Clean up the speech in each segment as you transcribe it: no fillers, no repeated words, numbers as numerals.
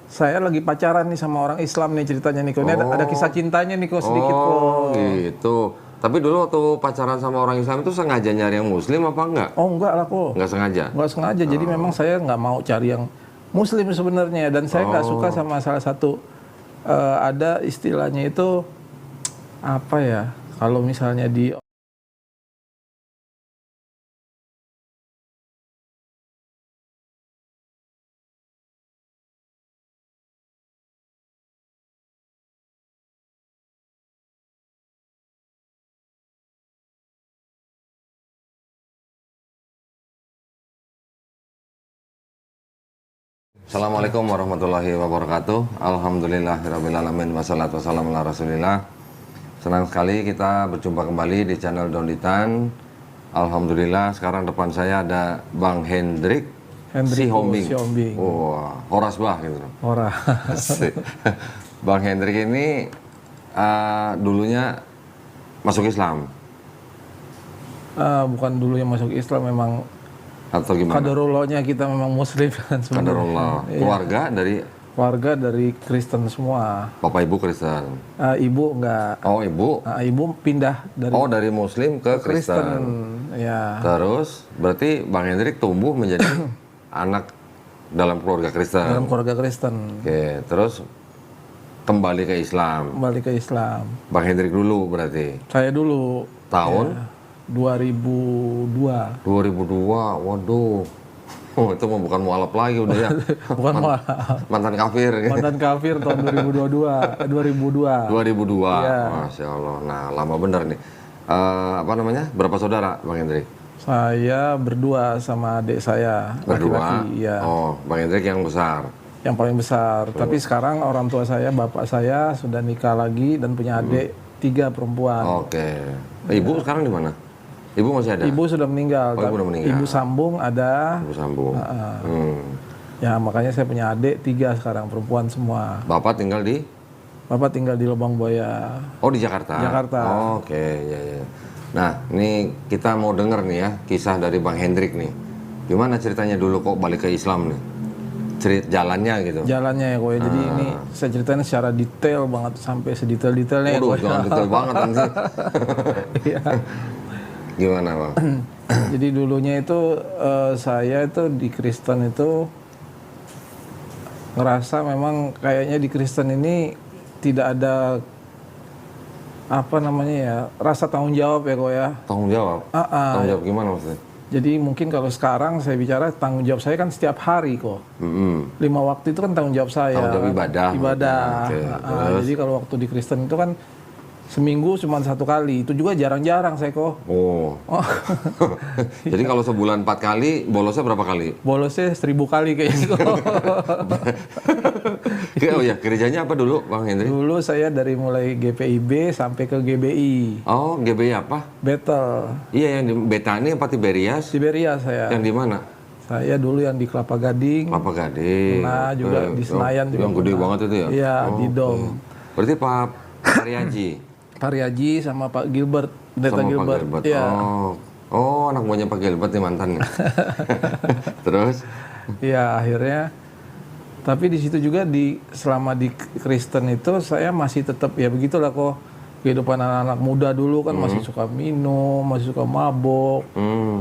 Saya lagi pacaran nih sama orang Islam nih ceritanya nih kok. Ini ada kisah cintanya nih kok sedikit kok. Oh gitu. Tapi dulu waktu pacaran sama orang Islam itu sengaja nyari yang Muslim apa enggak? Oh enggak lah kok. Enggak sengaja? Enggak sengaja. Jadi memang saya nggak mau cari yang Muslim sebenarnya. Dan saya nggak suka sama salah satu, ada istilahnya itu, apa ya, kalau misalnya di... Assalamualaikum warahmatullahi wabarakatuh. Alhamdulillahirrabbilalamin. Wassalatu wassalamu ala rasulillah. Senang sekali kita berjumpa kembali di channel Donditan. Alhamdulillah sekarang depan saya ada Bang Hendrik Sihombing. Wah, Horas bah gitu. Horas. Bang Hendrik ini dulunya masuk Islam. Bukan dulu yang masuk Islam, memang Atau gimana? kaderullahnya kita memang Muslim kan sebenarnya. Kaderullah. Keluarga dari Kristen semua. Bapak Ibu Kristen. Ibu enggak. Oh, Ibu. Ibu pindah dari Muslim ke Kristen. Ya. Terus berarti Bang Hendrik tumbuh menjadi anak dalam keluarga Kristen. Dalam keluarga Kristen. Oke, terus kembali ke Islam. Kembali ke Islam. Bang Hendrik dulu berarti. Saya dulu. Tahun? Ya, 2002. 2002, waduh. Oh, itu mah bukan mualaf lagi udah ya. Bukan mualaf. Mantan kafir. Mantan kafir tahun 2002. 2002. 2002. Ya. Masya Allah. Nah, lama bener nih. Apa namanya? Berapa saudara, Bang Hendrik? Saya berdua sama adik saya. Berdua? Laki-laki, ya. Oh, Bang Hendrik yang besar? Yang paling besar. Tapi sekarang orang tua saya, bapak saya sudah nikah lagi dan punya adik 3 perempuan. Oke. Ibu sekarang di mana? Ibu masih ada? Ibu sudah meninggal. Oh, ibu udah meninggal. Ibu sambung ada. Ibu sambung. Ya, makanya saya punya adik 3 sekarang, perempuan semua. Bapak tinggal di? Bapak tinggal di Lubang Buaya. Oh, di Jakarta? Jakarta. Oh, oke, ya. Nah, ini kita mau denger nih ya, kisah dari Bang Hendrik nih. Gimana ceritanya dulu kok balik ke Islam nih? Jalannya gitu? Jalannya ya kok ya. Jadi ini saya ceritain secara detail banget, sampai sedetail-detailnya. Waduh, jangan detail banget nanti. Iya. Gimana Bang? Jadi dulunya itu saya itu di Kristen itu ngerasa memang kayaknya di Kristen ini tidak ada, apa namanya ya, rasa tanggung jawab ya kok ya. Tanggung jawab? Tanggung jawab gimana maksudnya? Jadi mungkin kalau sekarang saya bicara tanggung jawab saya kan setiap hari kok. 5 waktu itu kan tanggung jawab saya. Tanggung jawab ibadah. Okay. Jadi kalau waktu di Kristen itu kan seminggu cuma 1 kali, itu juga jarang-jarang saya kok. Oh. Jadi kalau sebulan 4 kali, bolosnya berapa kali? Bolosnya 1000 kali kayaknya. Oh ya, gerejanya apa dulu Bang Hendrik? Dulu saya dari mulai GPIB sampai ke GBI. Oh, GBI apa? Battle. Iya, yang di Betani apa Tiberias? Tiberias saya. Yang di mana? Saya dulu yang di Kelapa Gading. Kelapa Gading. Nah, juga di Senayan juga. Yang gede banget itu ya? Iya, di Dom. Berarti Pak Pariaji? Pariaji sama Pak Gilbert, Pendeta Gilbert. Pak Gilbert. Ya. Oh, anak buahnya Pak Gilbert nih mantannya. Terus? Iya, akhirnya. Tapi di situ juga selama di Kristen itu saya masih tetap ya begitulah kok. Kehidupan anak-anak muda dulu kan masih suka minum, masih suka mabok,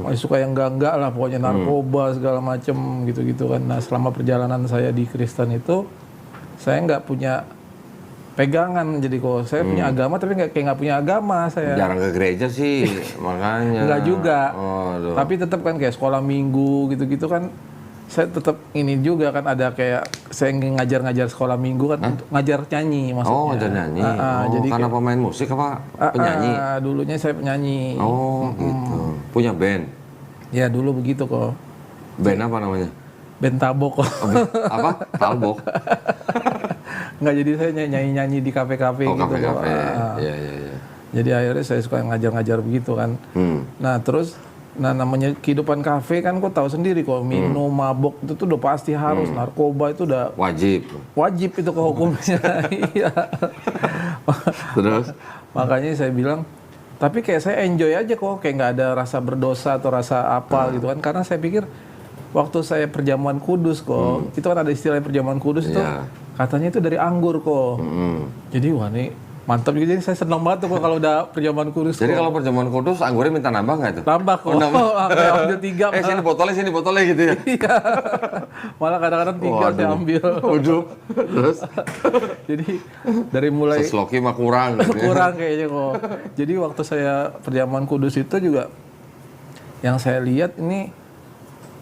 masih suka yang enggak lah, pokoknya narkoba segala macem gitu-gitu kan. Nah, selama perjalanan saya di Kristen itu saya nggak punya pegangan, jadi kok saya punya agama tapi kayak nggak punya agama saya. Jarang ke gereja sih, makanya. Nggak juga. Oh, tapi tetap kan kayak sekolah minggu gitu-gitu kan. Saya tetap ini juga kan, ada kayak saya ngajar-ngajar sekolah minggu kan, untuk ngajar nyanyi maksudnya. Oh, ngajar nyanyi. Jadi karena kayak, pemain musik apa penyanyi? Dulunya saya penyanyi. Oh, gitu. Punya band? Ya dulu begitu kok. Band apa namanya? Band Tabok kok. Apa? Talbok? Nggak, jadi saya nyanyi-nyanyi di kafe-kafe gitu. Kafe-kafe. Iya. Jadi akhirnya saya suka ngajar-ngajar begitu kan. Nah terus, namanya kehidupan kafe kan kok tahu sendiri kok, minum, mabok itu tuh udah pasti harus, narkoba itu udah wajib itu ke hukumnya. Iya. Terus? Makanya saya bilang, tapi kayak saya enjoy aja kok, kayak nggak ada rasa berdosa atau rasa apa gitu kan, karena saya pikir waktu saya perjamuan kudus kok, itu kan ada istilah perjamuan kudus itu, katanya itu dari anggur kok. Jadi wah nih mantap gitu, jadi saya senang banget tuh kok kalau udah perjamuan kudus. Jadi kalau perjamuan kudus anggurnya minta nambah nggak tuh? Nambah kok, sampai ambil 3. Sini botolnya gitu ya? Iya, malah kadang-kadang 3 saya ambil. Waduh, terus? Jadi dari mulai Sesloki mah kurang. Gitu ya? kurang kayaknya kok. Jadi waktu saya perjamuan kudus itu juga, yang saya lihat ini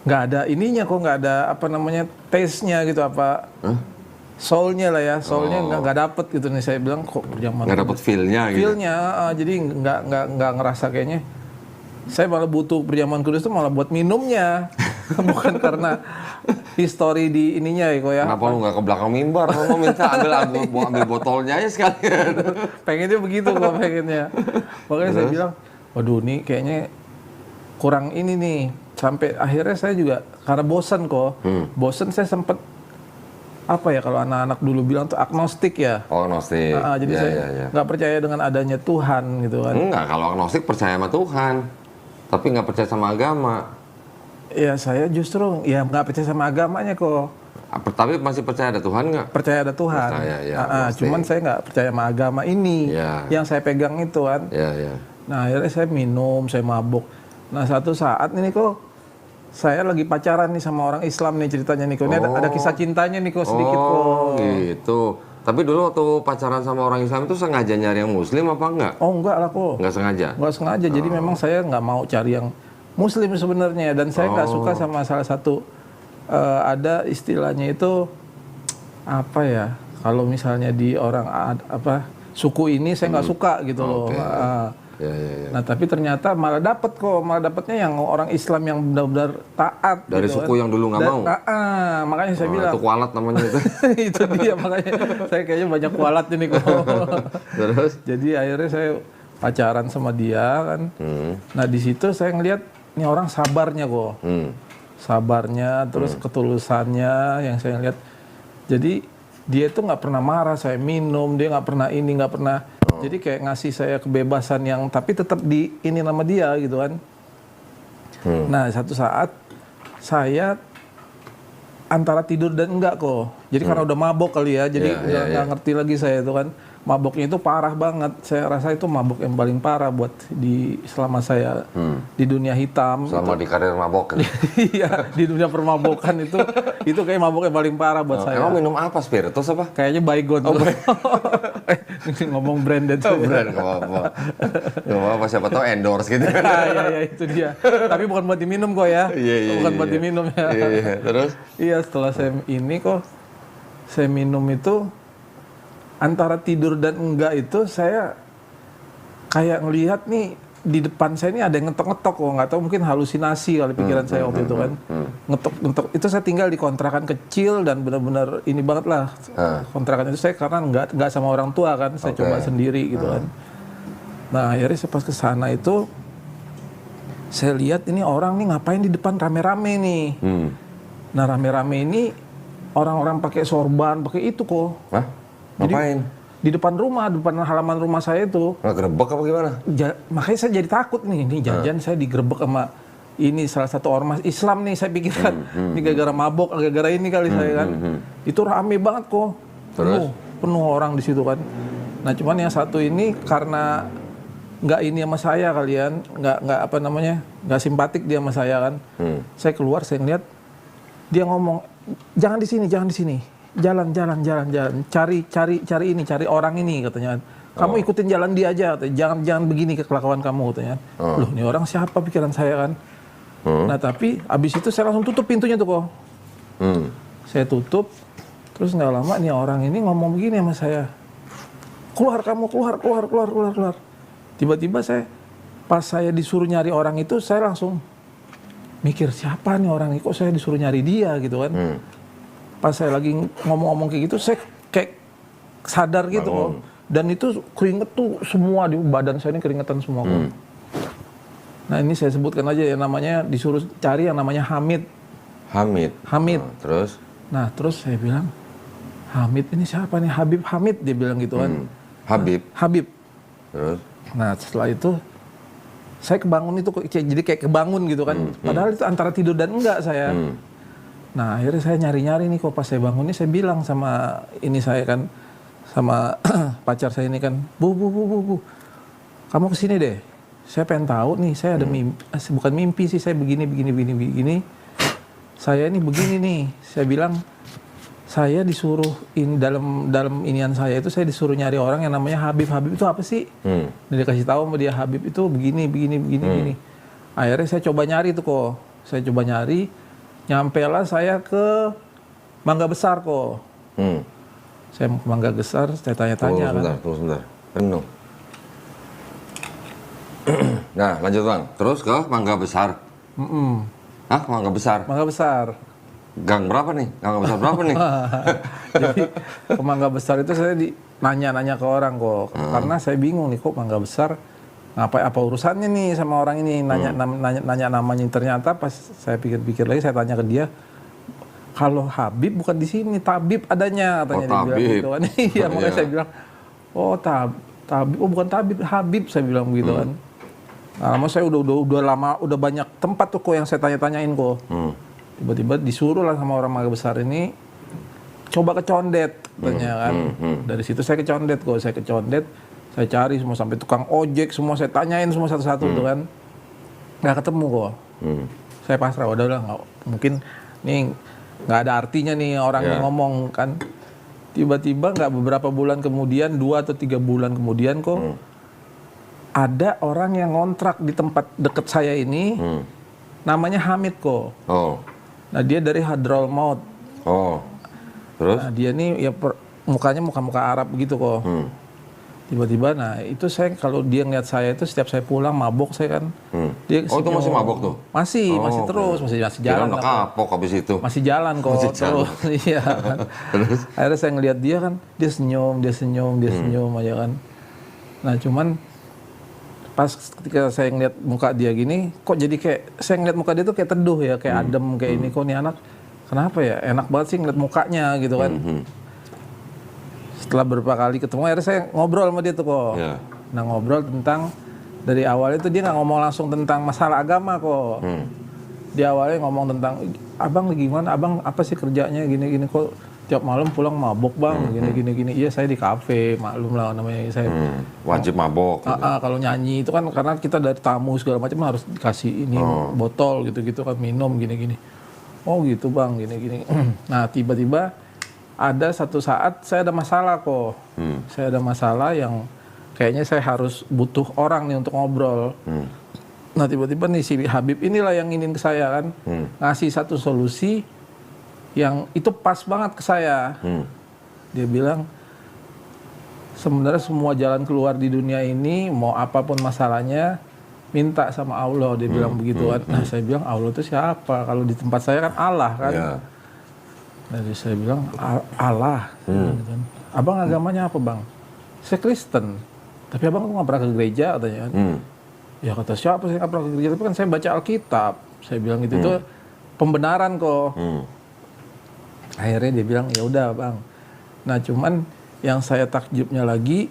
nggak ada ininya kok, nggak ada apa namanya taste-nya gitu, apa soul-nya lah ya, soul-nya nggak dapet gitu nih. Saya bilang kok perjamuan Nggak dapet feel-nya gitu. feel-nya, jadi nggak ngerasa kayaknya. Saya malah butuh perjamuan kudus itu malah buat minumnya, bukan karena history di ininya ya kok ya. Kenapa lu nggak ke belakang mimbar? Lu minta ambil botolnya aja sekalian. Pengennya begitu kok, pengennya. Makanya saya bilang, waduh nih kayaknya kurang ini nih. Sampai akhirnya saya juga karena bosan kok. Bosan, saya sempet apa ya, kalau anak-anak dulu bilang tuh agnostik ya. Oh, agnostik. Jadi saya nggak percaya dengan adanya Tuhan gitu kan. Enggak, kalau agnostik percaya sama Tuhan, tapi nggak percaya sama agama. Ya saya justru ya nggak percaya sama agamanya kok. Tapi masih percaya ada Tuhan nggak? Percaya ada Tuhan. Percaya, ya, Cuman saya nggak percaya sama agama ini. Yang saya pegang itu kan. Nah akhirnya saya minum, saya mabuk. Nah satu saat ini kok saya lagi pacaran nih sama orang Islam nih ceritanya nih kok. Ini ada kisah cintanya nih kok sedikit kok. Oh gitu. Tapi dulu waktu pacaran sama orang Islam itu sengaja nyari yang Muslim apa enggak? Oh enggak lah kok. Enggak sengaja? Enggak sengaja. Jadi memang saya nggak mau cari yang Muslim sebenarnya. Dan saya nggak suka sama salah satu, ada istilahnya itu apa ya? Kalau misalnya di orang apa suku ini saya nggak suka gitu loh. Nah tapi ternyata malah dapatnya yang orang Islam yang benar-benar taat dari gitu, suku yang dulu nggak mau. Makanya saya bilang itu kualat namanya itu. itu dia, makanya saya kayaknya banyak kualat ini kok. Terus jadi akhirnya saya pacaran sama dia kan. Nah di situ saya ngelihat ini orang sabarnya kok. Sabarnya, terus ketulusannya yang saya lihat. Jadi dia itu nggak pernah marah saya minum, dia nggak pernah ini, nggak pernah. Jadi kayak ngasih saya kebebasan yang tapi tetap di ini nama dia gitu kan. Nah satu saat saya antara tidur dan enggak kok. Jadi karena udah mabok kali ya, jadi nggak ngerti lagi saya itu kan. Maboknya itu parah banget. Saya rasa itu mabok yang paling parah buat selama saya di dunia hitam. Selama di karir mabok. Iya, di dunia permabokan itu kayak mabok yang paling parah buat saya. Emang minum apa, spiritus apa? Kayaknya Baygon. Ngomong branded. Brand nggak apa-apa. Siapa tahu endorse gitu. Iya, itu dia. Tapi bukan buat diminum kok ya. Bukan buat diminum ya. Terus? Iya, setelah saya minum itu, antara tidur dan enggak itu saya kayak ngelihat nih di depan saya ini ada yang ngetok-ngetok kok, nggak tahu mungkin halusinasi kali pikiran saya waktu itu kan. Ngetok-ngetok itu saya tinggal di kontrakan kecil dan benar-benar ini banget lah. Kontrakan itu saya karena nggak sama orang tua kan, saya coba sendiri gitu kan. Nah akhirnya saya pas ke sana itu saya lihat ini orang nih ngapain di depan rame-rame nih. Nah rame-rame ini orang-orang pakai sorban, pakai itu kok. Hah? Ngapain? Di depan rumah, depan halaman rumah saya itu. Nggak gerebek apa gimana? Makanya saya jadi takut nih jangan saya digerebek sama ini salah satu ormas Islam nih, saya pikirkan. Ini gara-gara mabok, gara-gara ini kali saya kan. Itu rame banget kok. Penuh orang di situ kan. Nah cuman yang satu ini karena nggak ini sama saya kalian, nggak apa namanya, nggak simpatik dia sama saya kan. Saya keluar, saya ngeliat dia ngomong, jangan di sini. Jalan, cari ini, cari orang ini katanya. Kamu ikutin jalan dia aja, katanya. Jangan begini kelakuan kamu katanya. Loh, ini orang siapa pikiran saya kan. Nah tapi abis itu saya langsung tutup pintunya tuh kok. Saya tutup, terus nggak lama nih orang ini ngomong begini sama saya. Keluar kamu, keluar. Tiba-tiba pas saya disuruh nyari orang itu, saya langsung mikir siapa nih orang ini, kok saya disuruh nyari dia gitu kan. Pas saya lagi ngomong-ngomong kayak gitu, saya kayak sadar gitu kok. Dan itu keringet tuh semua di badan saya ini keringetan semua kok. Nah ini saya sebutkan aja ya, namanya disuruh cari yang namanya Hamid. Terus? Nah terus saya bilang, Hamid ini siapa nih? Habib Hamid, dia bilang gitu kan. Habib. Habib. Terus? Nah setelah itu saya kebangun itu jadi kayak kebangun gitu kan. Padahal itu antara tidur dan enggak saya. Nah akhirnya saya nyari-nyari nih kok pas saya bangun ini saya bilang sama ini saya kan sama pacar saya ini kan, bu, kamu kesini deh. Saya pengen tahu nih, saya ada mimpi, bukan mimpi sih, saya begini. Saya ini begini nih, saya bilang saya disuruh dalam inian saya itu saya disuruh nyari orang yang namanya Habib. Habib itu apa sih? Dan dikasih tahu sama dia Habib itu begini. Akhirnya saya coba nyari tuh kok. Saya coba nyari, nyampelah saya ke Mangga Besar kok. Saya ke Mangga Besar, saya tanya-tanya kan. Tunggu sebentar. Penuh. Nah, lanjut Bang. Terus ke Mangga Besar. Hah, Mangga Besar? Mangga Besar. Gang berapa nih? Gang Besar berapa nih? Jadi ke Mangga Besar itu saya nanya-nanya ke orang kok. Karena saya bingung nih kok Mangga Besar ngapain, apa urusannya nih sama orang ini, nanya namanya. Ternyata pas saya pikir-pikir lagi, saya tanya ke dia, kalau Habib bukan di sini, Tabib adanya katanya. Dia bilang gitu kan. Iya, makanya saya bilang, oh Tabib, oh bukan Tabib, Habib, saya bilang begitu kan. Nah, lama saya udah banyak tempat tuh kok yang saya tanya-tanyain kok. Tiba-tiba disuruh lah sama orang Mangga Besar ini coba ke Condet katanya kan. Dari situ saya ke Condet kok, saya cari semua sampai tukang ojek semua saya tanyain semua satu-satu tuh kan. Nggak ketemu kok. Saya pasrah, udah nggak mungkin nih, nggak ada artinya nih orang yang ngomong kan. Tiba-tiba nggak beberapa bulan kemudian, 2 atau 3 bulan kemudian kok ada orang yang ngontrak di tempat deket saya ini, namanya Hamid kok. Nah dia dari Hadrol Maut. Terus? Nah dia nih ya mukanya muka Arab gitu kok. Tiba-tiba, nah itu saya kalau dia ngeliat saya itu setiap saya pulang mabok saya kan. Dia itu masih mabok tuh? Masih terus, masih jalan. Udah kapok habis itu. Masih jalan kok. Terus, iya. Terus? Akhirnya saya ngeliat dia kan, dia senyum aja kan. Nah cuman pas ketika saya ngeliat muka dia gini, kok jadi kayak saya ngeliat muka dia tuh kayak teduh ya, kayak adem kayak ini. Kok nih anak kenapa ya, enak banget sih ngeliat mukanya gitu kan. Setelah beberapa kali ketemu, akhirnya saya ngobrol sama dia tuh kok. Nah ngobrol tentang, dari awalnya tuh dia nggak ngomong langsung tentang masalah agama kok. Dia awalnya ngomong tentang, abang gimana, abang apa sih kerjanya gini kok tiap malam pulang mabok bang, gini. Iya saya di kafe, maklum lah namanya saya. Wajib mabok. Kalau nyanyi itu kan karena kita dari tamu segala macam harus dikasih ini botol gitu kan, minum gini. Oh gitu bang, gini. Nah tiba-tiba ada satu saat saya ada masalah kok. Saya ada masalah yang kayaknya saya harus butuh orang nih untuk ngobrol. Nah tiba-tiba nih si Habib inilah yang ingin ke saya kan, ngasih satu solusi yang itu pas banget ke saya. Dia bilang, sebenarnya semua jalan keluar di dunia ini, mau apapun masalahnya, minta sama Allah. Dia bilang begitu kan. Nah saya bilang, Allah itu siapa? Kalau di tempat saya kan Allah kan. Jadi saya bilang, Allah. Gitu. Abang agamanya apa bang? Saya Kristen. Tapi abang nggak pernah ke gereja katanya. Ya kata siapa saya nggak pernah ke gereja, tapi kan saya baca Alkitab. Saya bilang gitu, itu pembenaran kok. Akhirnya dia bilang, ya udah bang. Nah cuman yang saya takjubnya lagi,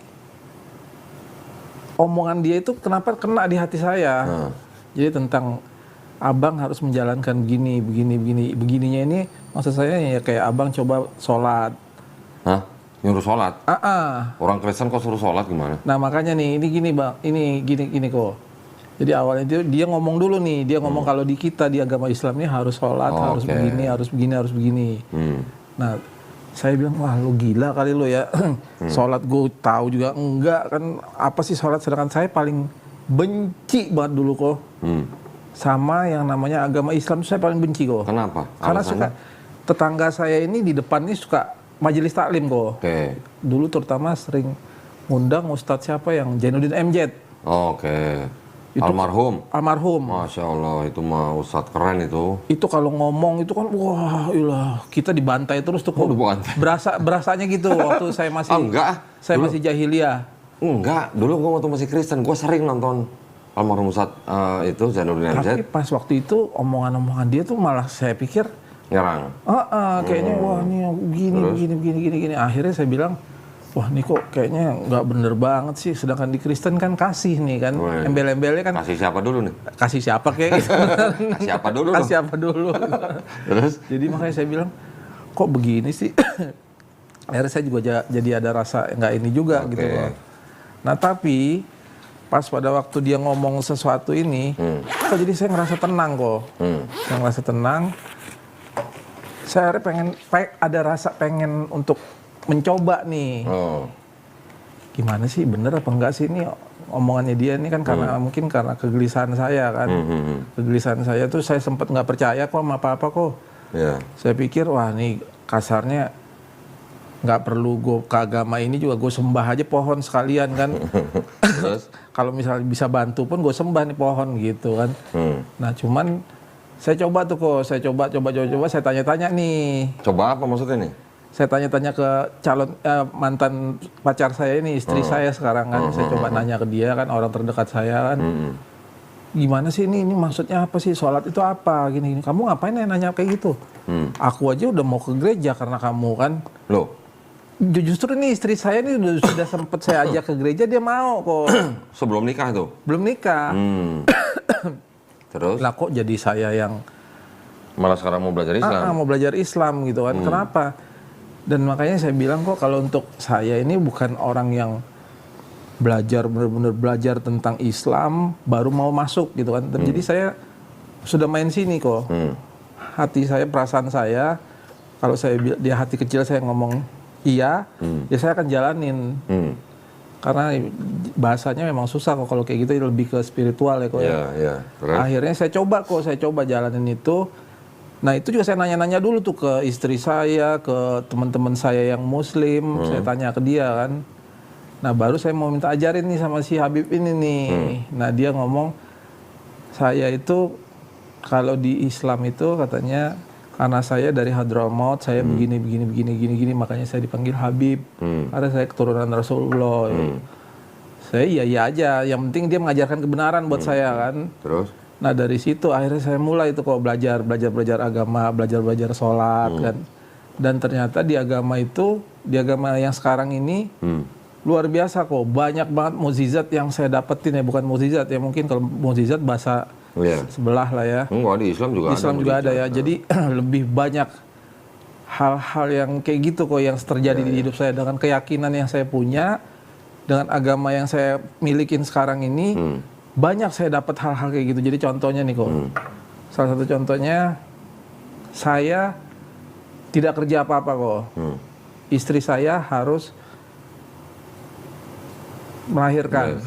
omongan dia itu kenapa kena di hati saya. Jadi tentang abang harus menjalankan begininya ini, maksud saya ya kayak abang coba sholat. Hah? Nyuruh sholat? Orang Kristen kok suruh sholat gimana? Nah makanya nih, ini gini bang, ini gini kok. Jadi awalnya dia ngomong dulu nih, dia ngomong kalau di kita di agama Islam ini harus sholat, harus begini. Nah saya bilang, wah lu gila kali lu ya, sholat gue tahu juga enggak kan, apa sih sholat, sedangkan saya paling benci banget dulu kok. Sama yang namanya agama Islam saya paling benci kok. Kenapa? Karena suka tetangga saya ini di depan ini suka majelis taklim kok. Dulu terutama sering ngundang ustadz siapa yang Jainuddin MZ. Almarhum. Masya Allah, itu mah ustadz keren itu. Itu kalau ngomong itu kan, wah ilah, kita dibantai terus tuh kok. Berasanya gitu waktu saya masih. Saya masih jahiliyah. Enggak, dulu gue waktu masih Kristen, gue sering nonton almarhum ustadz itu Jainuddin MZ. Tapi pas waktu itu omongan-omongan dia tuh malah saya pikir nyerang. Kayaknya wah ini begini. Akhirnya saya bilang, wah ini kok kayaknya nggak bener banget sih, sedangkan di Kristen kan kasih nih kan, embel-embelnya kan Kasih siapa dulu nih? kasih siapa kayak gitu. Kasih apa dulu? Kasih apa dulu. Terus? Jadi makanya saya bilang, kok begini sih? Akhirnya saya juga jadi ada rasa nggak ini juga gitu loh. Nah tapi pas pada waktu dia ngomong sesuatu ini, kok jadi saya ngerasa tenang kok. Saya ngerasa tenang. Saya akhirnya ada rasa pengen untuk mencoba nih. Gimana sih, bener apa enggak sih ini omongannya dia ini kan karena mungkin karena kegelisahan saya kan. Kegelisahan saya tuh saya sempat nggak percaya kok sama apa-apa kok. Saya pikir wah nih kasarnya nggak perlu gue ke agama ini juga gue sembah aja pohon sekalian kan. Kalau misalnya bisa bantu pun gue sembah nih pohon gitu kan. Nah cuman saya coba tuh kok, saya coba, saya tanya-tanya nih. Coba apa maksudnya nih? Saya tanya-tanya ke calon mantan pacar saya ini, istri saya sekarang kan. Saya coba nanya ke dia kan, orang terdekat saya kan. Gimana sih ini maksudnya apa sih, sholat itu apa, gini. Kamu ngapain nanya kayak gitu? Aku aja udah mau ke gereja karena kamu kan. Loh? Justru nih istri saya ini sudah sempet saya ajak ke gereja, dia mau kok. Sebelum nikah tuh? Belum nikah. Terus? Lah kok jadi saya yang malah sekarang mau belajar Islam? Mau belajar Islam gitu kan. Kenapa? Dan makanya saya bilang kok kalau untuk saya ini bukan orang yang belajar, benar-benar belajar tentang Islam baru mau masuk gitu kan. Jadi saya sudah main sini kok. Hati saya, perasaan saya, kalau saya di hati kecil saya ngomong iya, ya saya akan jalanin. Karena bahasanya memang susah kok kalau kayak gitu, lebih ke spiritual ya kok ya. Akhirnya saya coba jalanin itu. Nah itu juga saya nanya-nanya dulu tuh ke istri saya, ke teman-teman saya yang muslim, saya tanya ke dia kan. Nah baru saya mau minta ajarin nih sama si Habib ini nih. Nah dia ngomong, saya itu kalau di Islam itu katanya karena saya dari Hadramaut, saya begini, makanya saya dipanggil Habib. Karena saya keturunan Rasulullah. Saya iya aja, yang penting dia mengajarkan kebenaran buat saya kan. Terus? Nah dari situ akhirnya saya mulai itu kok belajar agama, belajar sholat kan. Dan ternyata di agama itu, di agama yang sekarang ini luar biasa kok. Banyak banget mukjizat yang saya dapetin ya, bukan mukjizat ya, mungkin kalau mukjizat bahasa sebelah lah ya. Di Islam juga ada. Islam juga ada ya. Jadi lebih banyak hal-hal yang kayak gitu kok yang terjadi di hidup saya, dengan keyakinan yang saya punya, dengan agama yang saya milikin sekarang ini. Banyak saya dapat hal-hal kayak gitu. Jadi contohnya nih kok, salah satu contohnya, saya tidak kerja apa-apa kok. Istri saya harus melahirkan.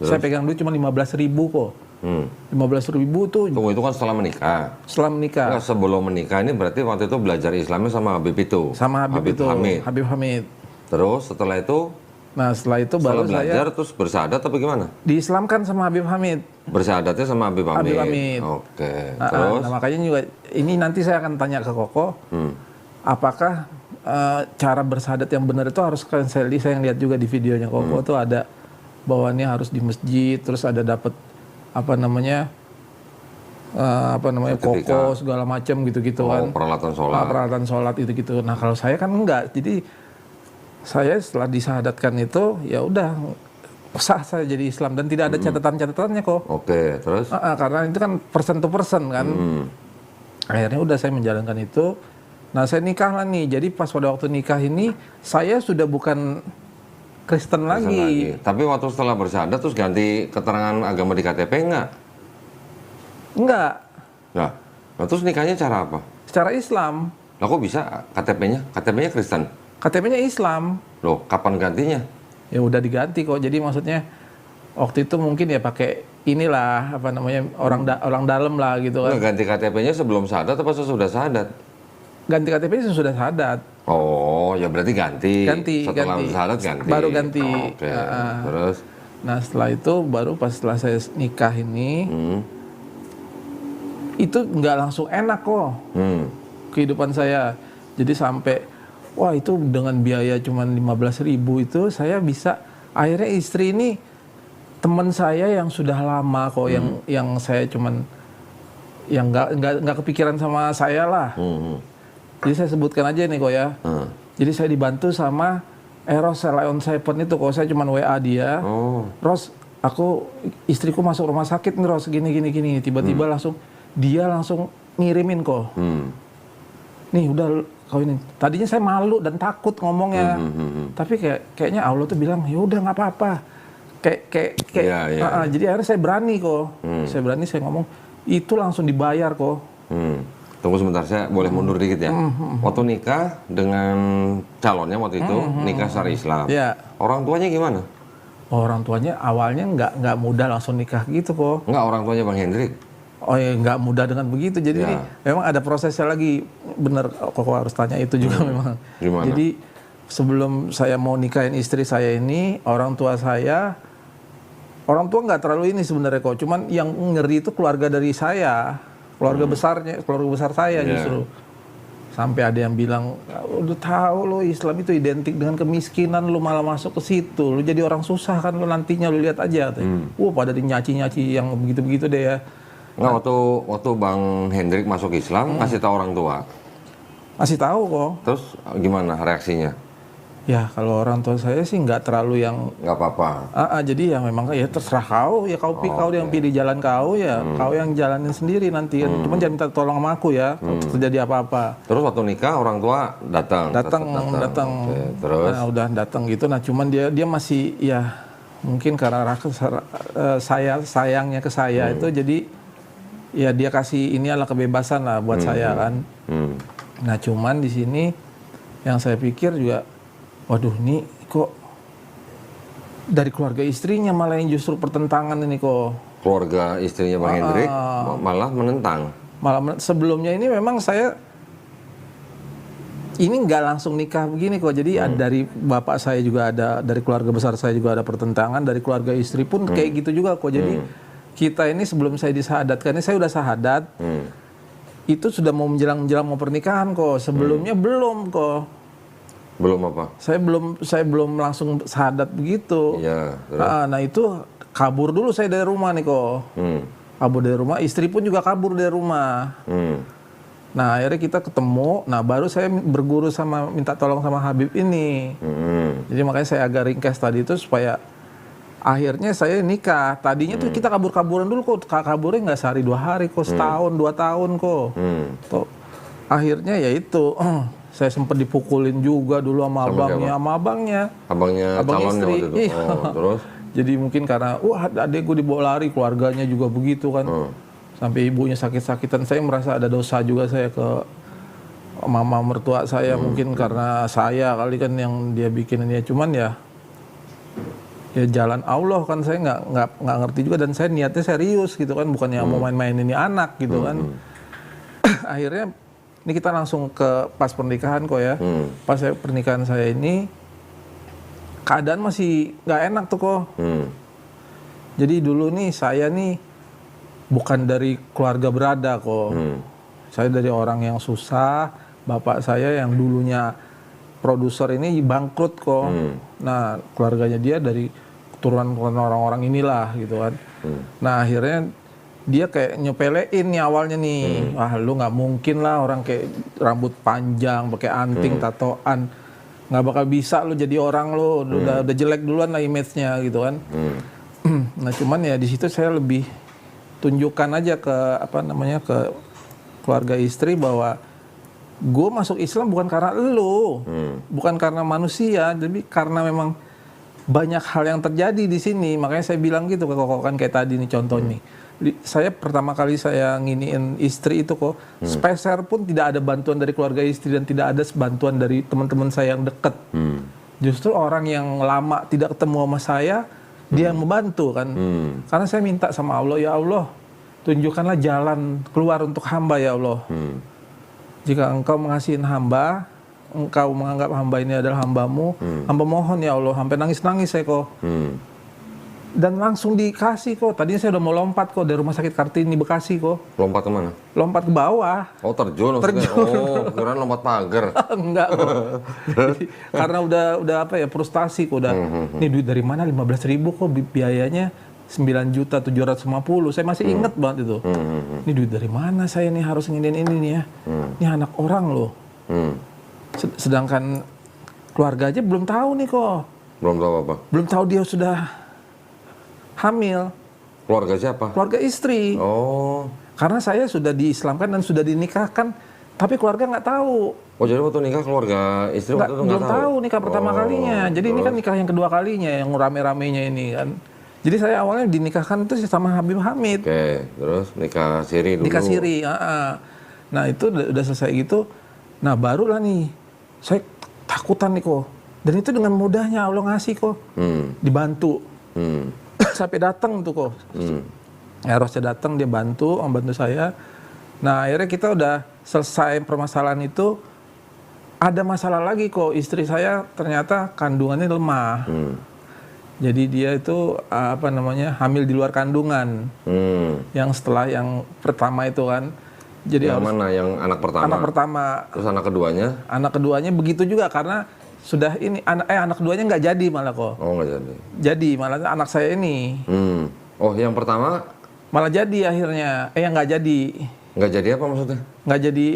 Saya pegang duit cuma 15.000 kok. 15.000 tuh. Tunggu, itu kan setelah menikah? Setelah menikah. Nah, sebelum menikah ini berarti waktu itu belajar Islamnya sama Habib itu? Sama Habib itu, Habib Hamid. Terus setelah itu? Nah setelah itu baru belajar terus bersyahadat atau gimana? Diislamkan sama Habib Hamid. Bersyahadatnya sama Habib Hamid? Habib Hamid. Oke. Terus? Nah makanya juga ini nanti saya akan tanya ke Koko, apakah cara bersyahadat yang benar itu harus, kan saya lihat juga di videonya Koko tuh ada bahwa ini harus di masjid, terus ada dapat apa namanya koko segala macam gitu-gitu kan. Peralatan sholat. Peralatan sholat gitu-gitu. Nah kalau saya kan enggak, jadi saya setelah disyahadatkan itu ya udah sah saya jadi Islam dan tidak ada catatan-catatannya kok. Oke, terus? Karena itu kan person to person kan. Akhirnya udah saya menjalankan itu. Nah saya nikah lah nih. Jadi pas pada waktu nikah ini saya sudah bukan Kristen lagi. Tapi waktu setelah bersyahadat terus ganti keterangan agama di KTP enggak? Enggak. Nah, terus nikahnya cara apa? Secara Islam. Lah kok bisa KTP-nya? KTP-nya Kristen? KTP-nya Islam. Loh, kapan gantinya? Ya udah diganti kok. Jadi maksudnya waktu itu mungkin ya pakai inilah apa namanya orang dalam lah gitu kan. Ganti KTP-nya sebelum syahadat atau sesudah syahadat? Ganti KTP-nya sudah syahadat. Oh, ya berarti ganti. Setelah syahadat ganti. Baru ganti. Oke. Terus? Nah setelah itu baru pas setelah saya nikah ini itu nggak langsung enak kok kehidupan saya. Jadi sampai wah itu dengan biaya cuma 15.000 itu saya bisa, akhirnya istri ini teman saya yang sudah lama kok, yang saya cuman yang nggak kepikiran sama saya lah. Jadi saya sebutkan aja nih kok ya. Jadi saya dibantu sama Eros Lion Seven itu kok, saya cuma WA dia. Oh. Ros, istriku masuk rumah sakit nih Ros, gini. Tiba-tiba langsung ngirimin kok. Nih udah kau ini. Tadinya saya malu dan takut ngomongnya. Tapi kayaknya Allah tuh bilang, ya udah nggak apa-apa. Jadi akhirnya saya berani kok. Saya ngomong, itu langsung dibayar kok. Tunggu sebentar, saya boleh mundur dikit ya. Waktu nikah dengan calonnya waktu itu nikah secara Islam. Ya. Orang tuanya gimana? Orang tuanya awalnya nggak mudah langsung nikah gitu kok. Nggak, orang tuanya Bang Hendrik. Oh ya, nggak mudah dengan begitu. Jadi ini memang ada prosesnya lagi. Bener, kok harus tanya itu juga memang. Gimana? Jadi sebelum saya mau nikahin istri saya ini, orang tua nggak terlalu ini sebenarnya kok. Cuman yang ngeri itu keluarga dari saya. Keluarga besar saya justru. Sampai ada yang bilang, udah tahu lo Islam itu identik dengan kemiskinan, lo malah masuk ke situ, lo jadi orang susah kan lo nantinya, lo lihat aja. Pada nyaci-nyaci yang begitu-begitu deh ya. Nggak, waktu Bang Hendrik masuk Islam, ngasih tahu orang tua? Masih tahu kok. Terus gimana reaksinya? Ya kalau orang tua saya sih nggak terlalu yang nggak apa-apa. Jadi ya memang ya terserah kau ya, kau yang pilih jalan kau ya, kau yang jalanin sendiri nanti. Cuman jangan minta tolong sama aku ya kalau terjadi apa-apa. Terus waktu nikah orang tua datang. Okay, terus udah datang gitu. Nah cuman dia masih ya mungkin karena sayangnya ke saya itu, jadi ya dia kasih ini adalah kebebasan lah buat saya kan. Nah cuman di sini yang saya pikir juga, waduh nih kok dari keluarga istrinya malah yang justru pertentangan ini kok. Keluarga istrinya Bang Hendrik malah menentang. Sebelumnya ini memang saya ini nggak langsung nikah begini kok. Jadi dari bapak saya juga ada, dari keluarga besar saya juga ada pertentangan, dari keluarga istri pun kayak gitu juga kok. Jadi kita ini sebelum saya disahadatkan, ini saya udah sahadat. Itu sudah mau menjelang mau pernikahan kok. Sebelumnya belum kok. Belum apa? Saya belum langsung sahadat begitu. Iya. Nah itu kabur dulu saya dari rumah nih kok. Kabur dari rumah, istri pun juga kabur dari rumah. Nah akhirnya kita ketemu. Nah baru saya berguru minta tolong sama Habib ini. Jadi makanya saya agak ringkas tadi itu supaya akhirnya saya nikah. Tadinya tuh kita kabur-kaburan dulu kok. Kaburnya nggak sehari 2 hari kok, setahun 2 tahun kok. Akhirnya ya itu. Saya sempat dipukulin juga dulu sama abangnya. Abang calonnya istri. waktu itu. Terus? Jadi mungkin karena, adekku dibawa lari, keluarganya juga begitu kan. Sampai ibunya sakit-sakitan. Saya merasa ada dosa juga saya ke mama mertua saya. Mungkin karena saya kali kan yang dia bikin ini. Cuman ya jalan Allah kan, saya nggak ngerti juga. Dan saya niatnya serius gitu kan. Bukannya mau main-main ini anak gitu kan. Akhirnya ini kita langsung ke pas pernikahan kok ya. Pas pernikahan saya ini keadaan masih nggak enak tuh kok. Jadi dulu nih saya nih bukan dari keluarga berada kok. Saya dari orang yang susah. Bapak saya yang dulunya produser ini bangkrut kok. Nah keluarganya dia dari keturunan orang-orang inilah gitu kan. Nah akhirnya dia kayak nyepelein nih awalnya nih, lu nggak mungkin lah orang kayak rambut panjang, pakai anting, tatoan, nggak bakal bisa lu jadi orang lu, udah jelek duluan lah image-nya gitu kan. Nah cuman ya di situ saya lebih tunjukkan aja ke ke keluarga istri bahwa gue masuk Islam bukan karena lu, bukan karena manusia, tapi karena memang banyak hal yang terjadi di sini. Makanya saya bilang gitu ke kokokan kayak tadi nih contoh nih. Saya pertama kali saya nginiin istri itu kok, speser pun tidak ada bantuan dari keluarga istri dan tidak ada bantuan dari teman-teman saya yang dekat. Justru orang yang lama tidak ketemu sama saya, dia yang membantu kan. Karena saya minta sama Allah, ya Allah, tunjukkanlah jalan keluar untuk hamba ya Allah. Jika engkau mengasihin hamba, engkau menganggap hamba ini adalah hambamu, hamba mohon ya Allah, sampai nangis-nangis saya kok. Dan langsung dikasih kok. Tadinya saya udah mau lompat kok dari rumah sakit Kartini Bekasi kok. Lompat kemana? Lompat ke bawah. Oh terjun maksudnya? Oh kira lompat pagar. Enggak kok. Jadi, karena udah frustasi kok. Ini duit dari mana 15.000 kok biayanya 9.750.000. Saya masih inget banget itu. Ini duit dari mana saya nih harus nginin ini nih ya. Ini anak orang loh. Sedangkan keluarga aja belum tahu nih kok. Belum tahu apa? Belum tahu dia sudah hamil. Keluarga siapa? Keluarga istri. Oh. Karena saya sudah diislamkan dan sudah dinikahkan, tapi keluarga nggak tahu. Oh, jadi waktu nikah keluarga istri waktu itu Belum tahu nikah pertama kalinya. Jadi ini kan terus? nikah yang kedua kalinya, yang rame-ramenya ini kan. Jadi saya awalnya dinikahkan itu sama Habib Hamid. Oke, terus nikah siri dulu. Nikah siri, Nah itu udah selesai gitu. Nah barulah nih, saya takutan nih kok. Dan itu dengan mudahnya Allah ngasih kok. Dibantu. Sampai datang tuh kok. Erosnya datang, dia bantu saya. Nah akhirnya kita udah selesai permasalahan itu. Ada masalah lagi kok, istri saya ternyata kandungannya lemah. Jadi dia itu hamil di luar kandungan. Yang setelah yang pertama itu kan. Jadi yang mana? Yang anak pertama? Anak pertama. Terus anak keduanya? Anak keduanya begitu juga karena sudah ini anak keduanya nggak jadi malah kok. Oh, nggak jadi. Jadi malah anak saya ini. Oh, yang pertama? Malah jadi akhirnya. Yang nggak jadi. Nggak jadi apa maksudnya? Nggak jadi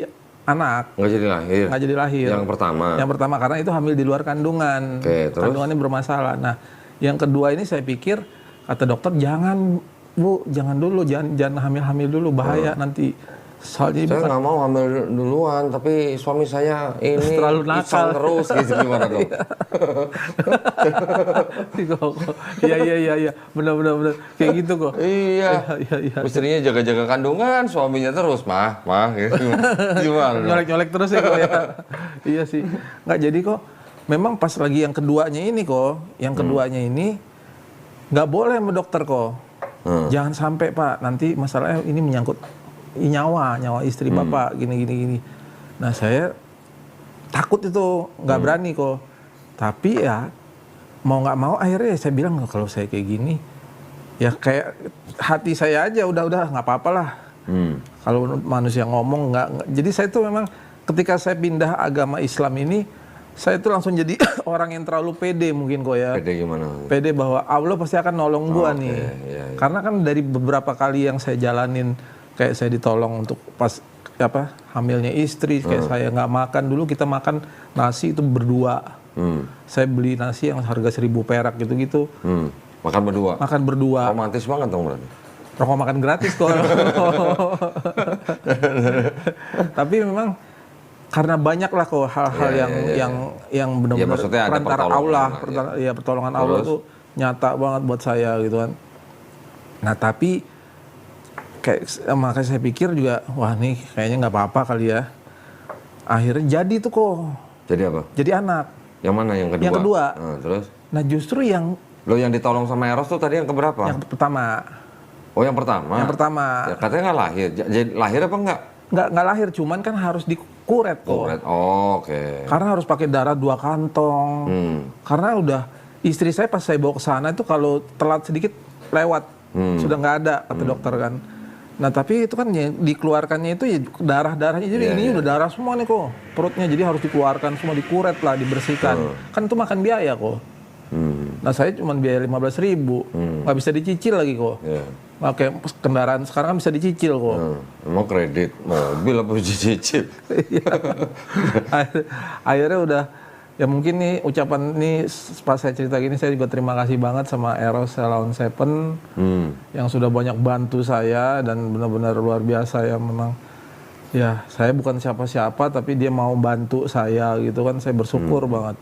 anak. Nggak jadi lahir? Nggak jadi lahir. Yang pertama? Yang pertama karena itu hamil di luar kandungan. Oke, terus? Kandungannya bermasalah. Nah, yang kedua ini saya pikir kata dokter jangan Bu, jangan dulu, jangan hamil-hamil dulu bahaya nanti. Soalnya saya nggak mau hamil duluan, tapi suami saya ini terlalu nakal terus gitu gimana dong? Iya, benar kayak gitu kok. Iya. Istrinya jaga-jaga kandungan, suaminya terus mah gitu. Gimana? Nyolek-nyolek terus ya kok ya. Iya sih. Nggak jadi kok. Memang pas lagi yang keduanya ini kok, ini nggak boleh sama dokter kok. Jangan sampai Pak, nanti masalahnya ini menyangkut nyawa istri Bapak gini. Nah saya takut itu, nggak berani kok. Tapi ya mau nggak mau akhirnya saya bilang kalau saya kayak gini, ya kayak hati saya aja udah nggak apa-apa lah. Kalau manusia ngomong nggak. Jadi saya tuh memang ketika saya pindah agama Islam ini, saya tuh langsung jadi orang yang terlalu pede mungkin kok ya. Pede gimana? Pede bahwa Allah pasti akan nolong gua nih. Iya. Karena kan dari beberapa kali yang saya jalanin, kayak saya ditolong untuk pas hamilnya istri, kayak saya nggak makan dulu, kita makan nasi itu berdua. Saya beli nasi yang harga 1.000 perak gitu-gitu. Makan berdua. Makan berdua. Romantis banget dong berarti. Rokok makan gratis kok. Tapi memang karena banyak lah kok hal-hal yang benar-benar perantara Allah, pertolongan Allah itu nyata banget buat saya gitu kan. Nah tapi makanya saya pikir juga, wah nih kayaknya nggak apa-apa kali ya. Akhirnya jadi tuh kok. Jadi apa? Jadi anak. Yang mana yang kedua? Yang kedua. Nah, terus? Nah justru yang ditolong sama Eros tuh tadi yang keberapa? Yang pertama. Oh yang pertama? Yang pertama. Ya, katanya nggak lahir. Jadi lahir apa enggak? Nggak lahir, cuman kan harus dikuret kok. Kuret. Oh, oke. Karena harus pakai darah 2 kantong. Karena udah istri saya pas saya bawa ke sana itu kalau telat sedikit lewat. Sudah nggak ada kata dokter kan. Nah tapi itu kan dikeluarkannya itu ya darahnya, jadi ini udah darah semua nih kok perutnya, jadi harus dikeluarkan semua, dikuret lah, dibersihkan. Kan itu makan biaya kok. Nah saya cuma biaya 15.000, nggak bisa dicicil lagi kok. Pakai kendaraan sekarang kan bisa dicicil kok. Mau kredit mobil apa dicicil? Akhirnya udah. Ya mungkin nih ucapan ini pas saya cerita gini, saya juga terima kasih banget sama Eros Salon Seven yang sudah banyak bantu saya dan benar-benar luar biasa ya memang. Ya saya bukan siapa-siapa tapi dia mau bantu saya gitu kan, saya bersyukur banget.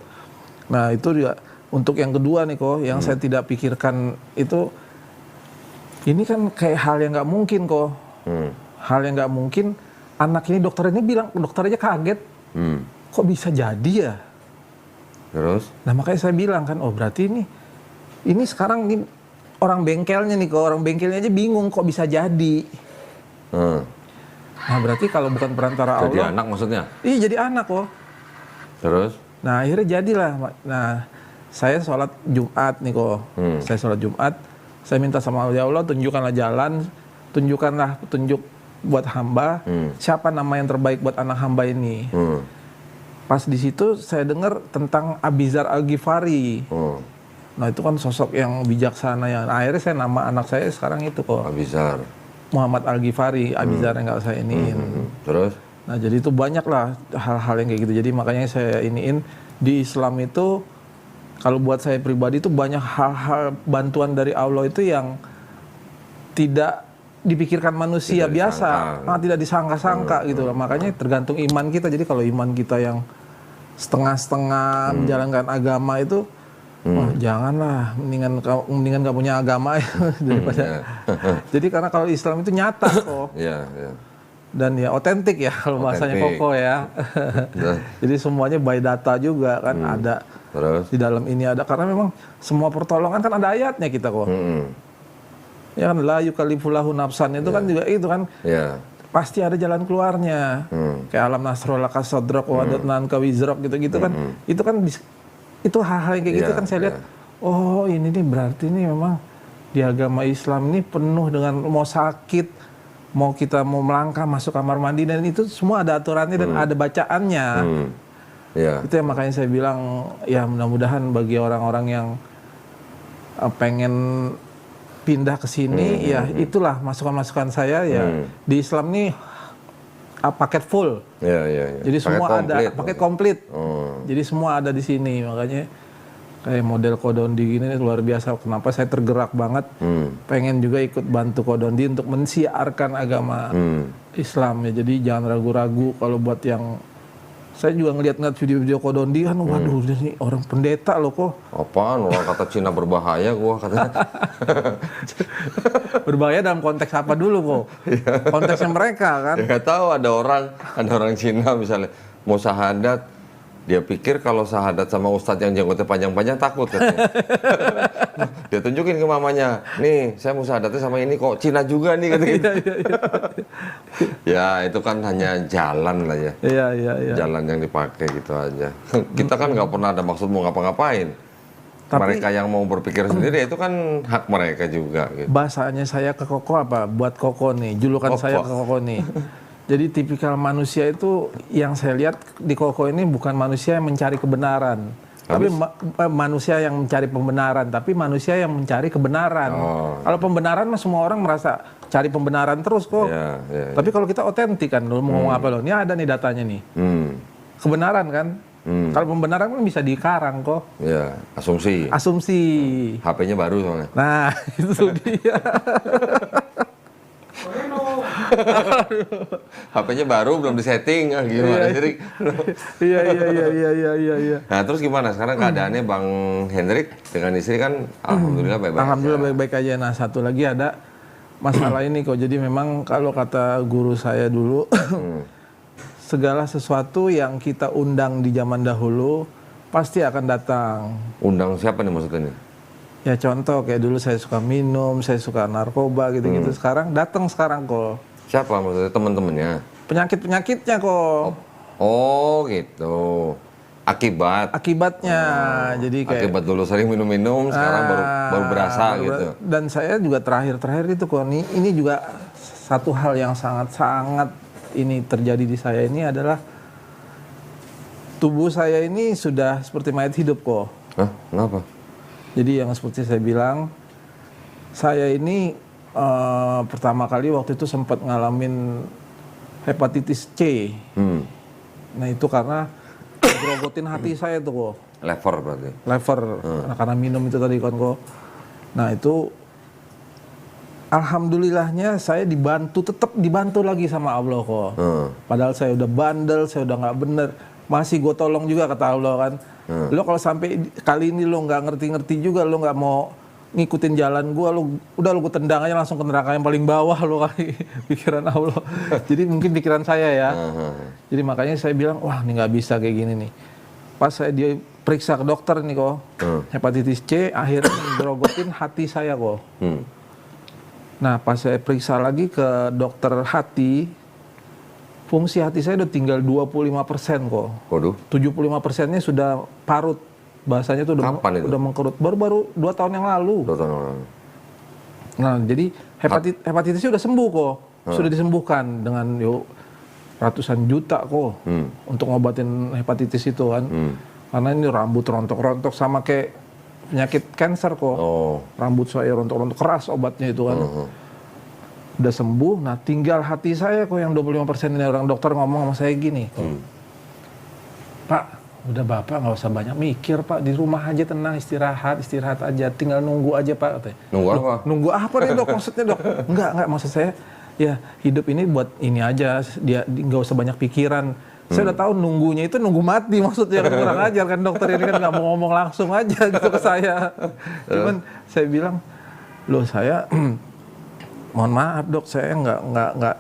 Nah itu juga untuk yang kedua nih kok, yang saya tidak pikirkan itu, ini kan kayak hal yang nggak mungkin kok. Hal yang nggak mungkin, anak ini dokter aja kaget. Kok bisa jadi ya? Terus? Nah makanya saya bilang kan, oh berarti ini sekarang ini orang bengkelnya nih kok, orang bengkelnya aja bingung kok bisa jadi. Nah berarti kalau bukan perantara Allah. Jadi anak maksudnya? Iya jadi anak kok. Terus? Nah akhirnya jadilah. Nah saya sholat Jumat nih kok. Saya sholat Jumat, saya minta sama Allah, ya Allah tunjukkanlah jalan, tunjukkanlah petunjuk buat hamba, siapa nama yang terbaik buat anak hamba ini. Pas di situ saya dengar tentang Abi Dzar Al-Ghifari. Nah itu kan sosok yang bijaksana ya. Nah, akhirnya saya nama anak saya sekarang itu kok. Abi Dzar. Muhammad Al-Ghifari, Abi Dzar yang nggak saya iniin. Terus? Nah jadi itu banyak lah hal-hal yang kayak gitu. Jadi makanya saya iniin. di Islam itu kalau buat saya pribadi itu banyak hal-hal bantuan dari Allah itu yang tidak dipikirkan manusia Tidak biasa, disangka. tidak disangka-sangka gitu loh. Makanya tergantung iman kita. Jadi kalau iman kita yang setengah-setengah menjalankan agama itu, wah janganlah, mendingan nggak punya agama ya daripada. Jadi karena kalau Islam itu nyata kok. Iya, iya. Dan ya otentik ya kalau bahasanya Otentik. Koko ya. Jadi semuanya by data juga kan ada Terus? di dalam ini ada, karena memang semua pertolongan kan ada ayatnya kita kok. Ya kan, la yukallifullahu nafsan itu kan juga itu kan Iya. pasti ada jalan keluarnya. Kayak alam nasrul laka sadrak wa adatnan ka wizrak gitu-gitu kan. Itu kan itu hal-hal yang kayak gitu Iya, kan saya lihat, oh ini nih berarti ini memang di agama Islam ini penuh dengan mau sakit, mau kita mau melangkah masuk kamar mandi, dan itu semua ada aturannya dan ada bacaannya. Iya. Itu yang makanya saya bilang ya mudah-mudahan bagi orang-orang yang pengen pindah ke sini ya itulah masukan-masukan saya ya di Islam nih paket full. Iya, iya, iya. Jadi Paket semua ada komplit. paket komplit. Oh. Jadi semua ada di sini, makanya kayak model Kodondi gini luar biasa. Kenapa saya tergerak banget pengen juga ikut bantu Kodondi untuk mensiarkan agama Islam ya. Jadi jangan ragu-ragu kalau buat yang saya juga ngeliat video-video Kodondi kan, waduh ini orang pendeta loh kok. Apaan? Orang kata Cina berbahaya, gua katanya. Berbahaya dalam konteks apa dulu kok? Konteksnya mereka kan. Ya nggak tahu, ada orang Cina misalnya mau syahadat, dia pikir kalau syahadat sama ustadz yang jenggotnya panjang-panjang takut katanya. Dia tunjukin ke mamanya, nih saya mau syahadatnya sama ini kok Cina juga nih katanya. Ya itu kan hanya jalan lah ya. Iya, iya, iya. Jalan yang dipakai gitu aja. Kita kan nggak pernah ada maksud mau ngapa-ngapain. Mereka yang mau berpikir sendiri itu kan hak mereka juga gitu. Bahasanya saya ke Koko apa? Buat Koko nih, julukan saya ke Koko nih. Jadi tipikal manusia itu yang saya lihat di Koko ini bukan manusia yang mencari kebenaran. Tapi manusia yang mencari pembenaran, tapi manusia yang mencari kebenaran. Kalau pembenaran mah semua orang merasa cari pembenaran terus kok. Ya, ya, Tapi kalau kita otentik kan, lu mau ngomong apa lo? Ini ada nih datanya nih. Kebenaran kan? Kalau pembenaran kan bisa dikarang kok. Ya, asumsi. Asumsi. HP-nya baru soalnya. Nah, itu dia. HP-nya baru belum disetting, gimana? Jadi, Iya. nah terus gimana sekarang keadaannya Bang Hendrik dengan istri kan alhamdulillah baik-baik. Alhamdulillah baik-baik aja. Nah, satu lagi ada masalah ini kok. Jadi memang kalau kata guru saya dulu, segala sesuatu yang kita undang di zaman dahulu pasti akan datang. Undang siapa nih maksudnya nih? Ya contoh kayak dulu saya suka minum, saya suka narkoba gitu-gitu. Sekarang datang sekarang kok. Siapa maksudnya, teman-temannya? Penyakit-penyakitnya kok. Oh gitu. Akibatnya. Jadi kayak Akibat dulu sering minum-minum, sekarang baru berasa gitu. Dan saya juga terakhir itu kok ini juga satu hal yang sangat-sangat ini terjadi di saya ini adalah tubuh saya ini sudah seperti mayat hidup kok. Hah? Kenapa? Jadi yang seperti saya bilang, saya ini pertama kali waktu itu sempat ngalamin hepatitis C. Nah itu karena grogotin hati saya tuh kok. Lever berarti? Lever, karena minum itu tadi kan kok. Nah itu alhamdulillahnya saya tetap dibantu lagi sama Allah kok. Padahal saya udah bandel, saya udah nggak bener. Masih gue tolong juga kata Allah kan. Lo kalau sampai kali ini lo nggak ngerti-ngerti juga, lo nggak mau ngikutin jalan gue, lo gue tendang aja langsung ke neraka yang paling bawah lo kali. Pikiran Allah. Jadi mungkin pikiran saya ya. Jadi makanya saya bilang, wah ini nggak bisa kayak gini nih. Pas saya diperiksa ke dokter nih kok, hepatitis C, akhirnya mendrogotin hati saya kok. Nah pas saya periksa lagi ke dokter hati, fungsi hati saya udah tinggal 25% kok. Waduh. 75%-nya sudah parut. Bahasanya tuh udah mengkerut. Baru 2 tahun yang lalu. 2 tahun yang lalu. Nah, jadi hepatitisnya udah sembuh kok. Sudah disembuhkan dengan ratusan juta kok. Untuk ngobatin hepatitis itu kan. Karena ini rambut rontok-rontok sama kayak penyakit kanker kok. Rambut saya rontok-rontok keras obatnya itu kan. Udah sembuh, nah tinggal hati saya kok yang 25% ini. Orang dokter ngomong sama saya gini, Pak, Udah Bapak nggak usah banyak mikir Pak, di rumah aja tenang, istirahat aja, tinggal nunggu aja Pak katanya. Nunggu apa? Nunggu apa nih Dok maksudnya Dok? Enggak, maksud saya ya hidup ini buat ini aja, dia nggak usah banyak pikiran. Saya udah tahu nunggunya itu nunggu mati maksudnya, kan kurang ajar kan dokter ini kan nggak mau ngomong langsung aja gitu ke saya. Cuman saya bilang, loh saya mohon maaf Dok, saya nggak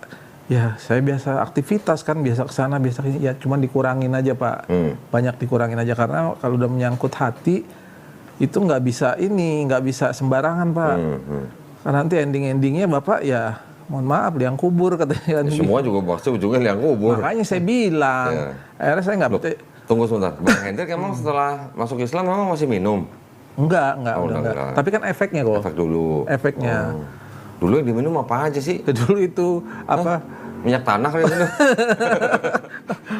ya saya biasa aktivitas kan, biasa kesana, biasa kesini, ya cuman dikurangin aja Pak, banyak dikurangin aja karena kalau udah menyangkut hati itu nggak bisa sembarangan Pak, karena nanti endingnya Bapak ya mohon maaf liang kubur katanya. Ya, semua juga maksud ujungnya liang kubur. Makanya saya bilang, akhirnya saya nggak. Tunggu sebentar, Bang Hendrik emang setelah masuk Islam memang masih minum? Enggak. Tapi kan efeknya kok. Efek dulu. Efeknya. Dulu yang diminum apa aja sih? Dulu itu apa? Minyak tanah kali itu.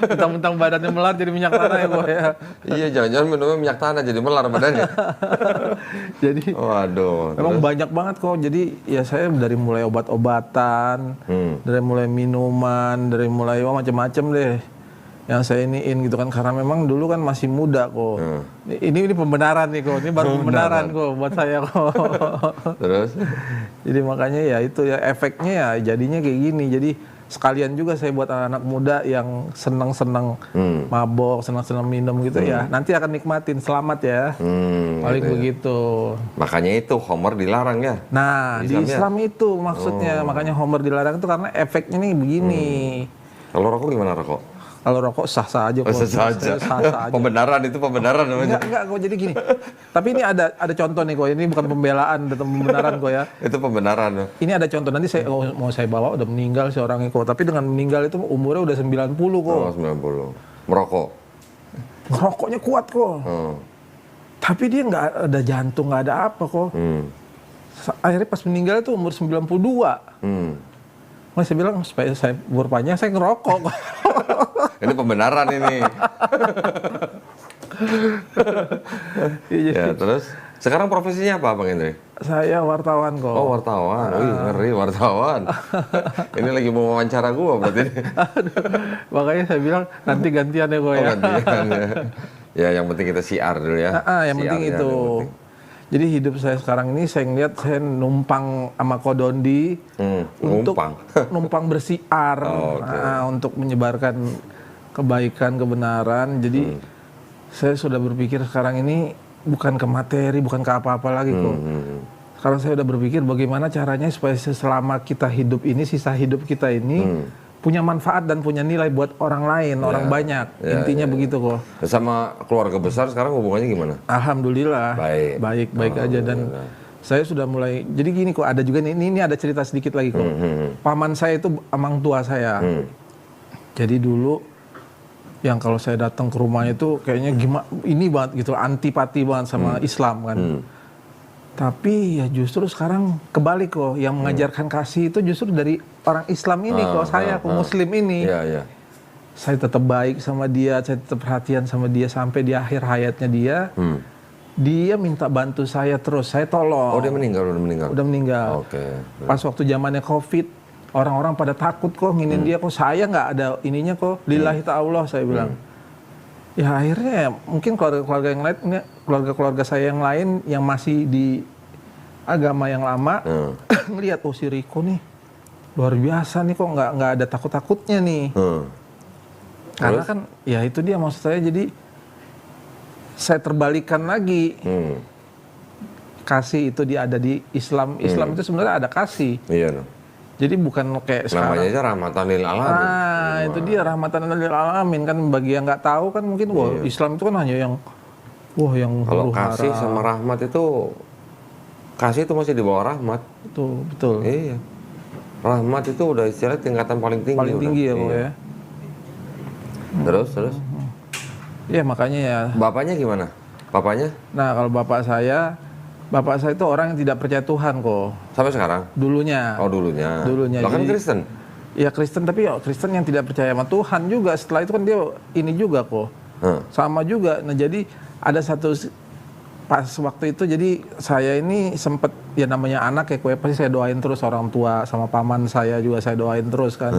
Mentang-mentang badannya melar jadi minyak tanah ya Boy ya. Iya, jangan-jangan minumnya minyak tanah jadi melar badannya. Jadi waduh. Memang banyak banget kok. Jadi ya saya dari mulai obat-obatan, dari mulai minuman, dari mulai macam-macam deh yang saya iniin gitu kan, karena memang dulu kan masih muda kok. Ini pembenaran nih kok. Ini baru pembenaran kok buat saya kok. Terus? Jadi makanya ya itu ya efeknya ya jadinya kayak gini. Jadi sekalian juga saya buat anak-anak muda yang senang-senang mabok, senang-senang minum gitu ya. Nanti akan nikmatin, selamat ya. Paling gitu begitu. Makanya itu Homer dilarang ya. Nah, di Islam itu maksudnya. Makanya Homer dilarang itu karena efeknya nih begini. Kalau rokok gimana rokok? Kalau rokok sah-sah aja kok. Sah aja. Pembenaran itu pembenaran namanya. Enggak kok, jadi gini. Tapi ini ada contoh nih kok. Ini bukan pembelaan atau pembenaran kok ya. Itu pembenaran. Ini ada contoh, nanti saya mau saya bawa udah meninggal si orangnya kok. Tapi dengan meninggal itu umurnya udah 90 kok. Oh, 90. Merokok. Ngerokoknya kuat kok. Tapi dia nggak ada jantung, nggak ada apa kok. Akhirnya pas meninggal itu umur 92. Mas saya bilang supaya saya umur panjang saya ngerokok. Ini pembenaran ini. Ya, terus sekarang profesinya apa Bang Hendrik? Saya wartawan kok. Oh, wartawan. Wih, ngeri wartawan. Ini lagi mau wawancara gua berarti. Makanya saya bilang nanti gantian ya kok ya. Gantian ya. Ya, yang penting kita siar dulu ya. Yang penting itu. Jadi hidup saya sekarang ini saya ngeliat saya numpang sama Kodondi untuk numpang bersiar, untuk menyebarkan kebaikan, kebenaran. Jadi saya sudah berpikir sekarang ini bukan ke materi, bukan ke apa-apa lagi kok. Sekarang saya sudah berpikir bagaimana caranya supaya selama kita hidup ini, sisa hidup kita ini punya manfaat dan punya nilai buat orang lain, orang banyak. Intinya begitu kok. Sama keluarga besar sekarang hubungannya gimana? Alhamdulillah. Baik aja, dan saya sudah mulai. Jadi gini kok, ada juga ini ada cerita sedikit lagi kok. Paman saya itu amang tua saya. Jadi dulu yang kalau saya datang ke rumahnya itu kayaknya gimana ini banget gitu, antipati banget sama Islam kan. Tapi ya justru sekarang kebalik kok, yang mengajarkan kasih itu justru dari orang Islam ini kok, saya Muslim ini. Saya tetap baik sama dia, saya tetap perhatian sama dia sampai di akhir hayatnya dia. Dia minta bantu saya terus, saya tolong. Oh, dia meninggal, udah meninggal. Oke. Pas waktu zamannya Covid, orang-orang pada takut kok nginin dia kok, saya nggak ada ininya kok, lillahi ta'ala saya bilang. Ya akhirnya mungkin keluarga-keluarga yang lain, keluarga-keluarga saya yang lain yang masih di agama yang lama ngelihat si Riko nih luar biasa nih kok, nggak ada takut-takutnya nih. Karena kan ya itu dia maksud saya, jadi saya terbalikan lagi. Kasih itu dia ada di Islam. Islam itu sebenarnya ada kasih. Iya. Jadi bukan kayak sekarang. Namanya aja rahmatan lil alamin. Itu dia rahmatan lil alamin kan, bagi yang nggak tahu kan mungkin Islam itu kan hanya yang yang kalau kasih sama rahmat itu, kasih itu masih di bawah rahmat. Betul. Iya. Rahmat itu udah istilah tingkatan paling tinggi. Paling tinggi ya kok ya. Terus. Ya makanya ya. Bapaknya gimana? Bapaknya? Nah kalau bapak saya itu orang yang tidak percaya Tuhan kok. Sampai sekarang? Dulunya. Oh dulunya. Jadi, bahkan Kristen? Ya Kristen, tapi Kristen yang tidak percaya sama Tuhan juga. Setelah itu kan dia ini juga kok. Sama juga. Nah jadi ada satu pas waktu itu, jadi saya ini sempet ya namanya anak ya kok, pasti saya doain terus orang tua sama paman saya juga saya doain terus kan.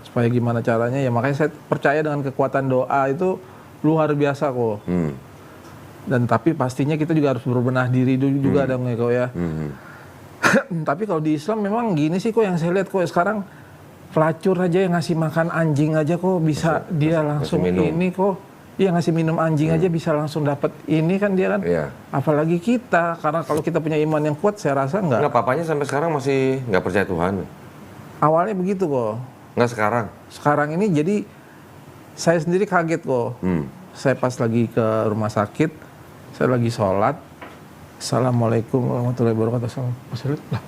Supaya gimana caranya ya, makanya saya percaya dengan kekuatan doa itu luar biasa kok. Dan tapi pastinya kita juga harus berbenah diri dulu juga dong ya kok ya. Tapi kalau di Islam memang gini sih kok yang saya lihat kok sekarang pelacur aja yang ngasih makan anjing aja kok bisa dia langsung ini kok. Iya ngasih minum anjing aja bisa langsung dapat ini kan dia kan. Apalagi kita karena kalau kita punya iman yang kuat saya rasa enggak. Enggak, papanya sampai sekarang masih nggak percaya Tuhan. Awalnya begitu kok. Nggak sekarang? Sekarang ini jadi saya sendiri kaget kok. Saya pas lagi ke rumah sakit, saya lagi sholat. Assalamualaikum warahmatullahi wabarakatuh. Saya lihat, lah,